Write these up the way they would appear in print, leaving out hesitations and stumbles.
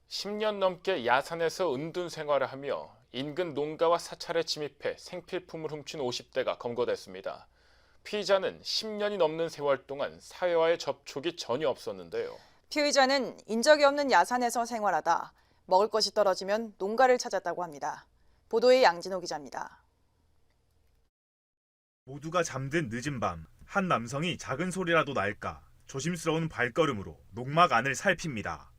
10년 넘게 야산에서 은둔 생활을 하며 인근 농가와 사찰에 침입해 생필품을 훔친 50대가 검거됐습니다. 피의자는 10년이 넘는 세월 동안 사회와의 접촉이 전혀 없었는데요. 피의자는 인적이 없는 야산에서 생활하다 먹을 것이 떨어지면 농가를 찾았다고 합니다. 보도에 양진호 기자입니다. 모두가 잠든 늦은 밤, 한 남성이 작은 소리라도 날까 조심스러운 발걸음으로 농막 안을 살핍니다.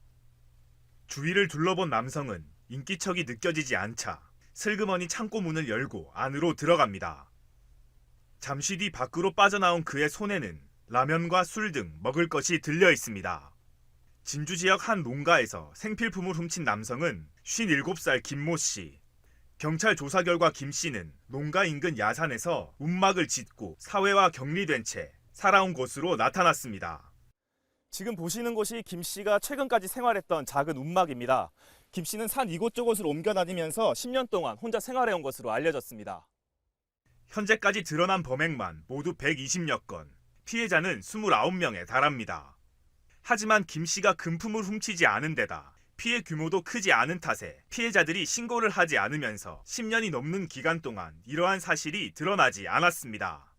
주위를 둘러본 남성은 인기척이 느껴지지 않자 슬그머니 창고 문을 열고 안으로 들어갑니다. 잠시 뒤 밖으로 빠져나온 그의 손에는 라면과 술 등 먹을 것이 들려 있습니다. 진주 지역 한 농가에서 생필품을 훔친 남성은 57살 김모 씨. 경찰 조사 결과 김 씨는 농가 인근 야산에서 움막을 짓고 사회와 격리된 채 살아온 것으로 나타났습니다. 지금 보시는 곳이 김 씨가 최근까지 생활했던 작은 움막입니다. 김 씨는 산 이곳저곳을 옮겨 다니면서 10년 동안 혼자 생활해온 것으로 알려졌습니다. 현재까지 드러난 범행만 모두 120여 건, 피해자는 29명에 달합니다. 하지만 김 씨가 금품을 훔치지 않은 데다 피해 규모도 크지 않은 탓에 피해자들이 신고를 하지 않으면서 10년이 넘는 기간 동안 이러한 사실이 드러나지 않았습니다.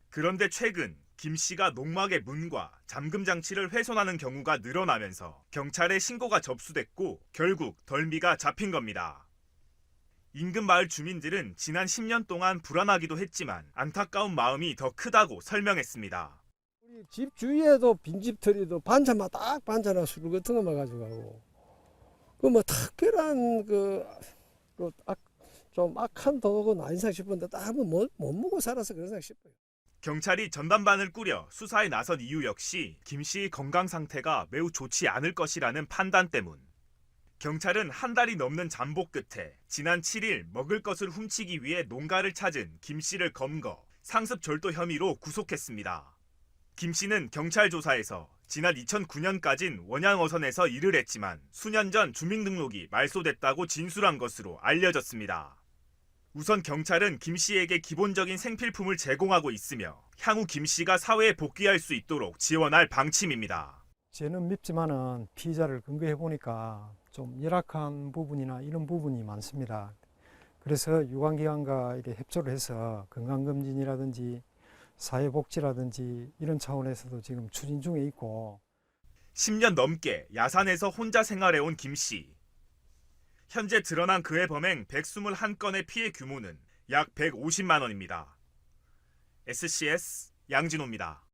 그런데 최근 김 씨가 농막의 문과 잠금 장치를 훼손하는 경우가 늘어나면서 경찰에 신고가 접수됐고 결국 덜미가 잡힌 겁니다. 인근 마을 주민들은 지난 10년 동안 불안하기도 했지만 안타까운 마음이 더 크다고 설명했습니다. 우리 집 주위에도 빈집털이도 반찬만 딱 반찬 술 같은 거만 가져가고 그 뭐 특별한 좀 악한 도구는 아닌가 싶은데 딱 한번 못 먹고 살아서 그런 생각 싶어요. 경찰이 전담반을 꾸려 수사에 나선 이유 역시 김 씨의 건강 상태가 매우 좋지 않을 것이라는 판단 때문. 경찰은 한 달이 넘는 잠복 끝에 지난 7일 먹을 것을 훔치기 위해 농가를 찾은 김 씨를 검거, 상습 절도 혐의로 구속했습니다. 김 씨는 경찰 조사에서 지난 2009년까진 원양어선에서 일을 했지만 수년 전 주민등록이 말소됐다고 진술한 것으로 알려졌습니다. 우선 경찰은 김 씨에게 기본적인 생필품을 제공하고 있으며 향후 김 씨가 사회에 복귀할 수 있도록 지원할 방침입니다. 저는 밉지만은 피의자를 근거해 보니까 좀 열악한 부분이나 이런 부분이 많습니다. 그래서 유관기관과 이렇게 협조를 해서 건강검진이라든지 사회복지라든지 이런 차원에서도 지금 추진 중에 있고. 10년 넘게 야산에서 혼자 생활해온 김 씨. 현재 드러난 그의 범행 121건의 피해 규모는 약 150만 원입니다. SCS 양진호입니다.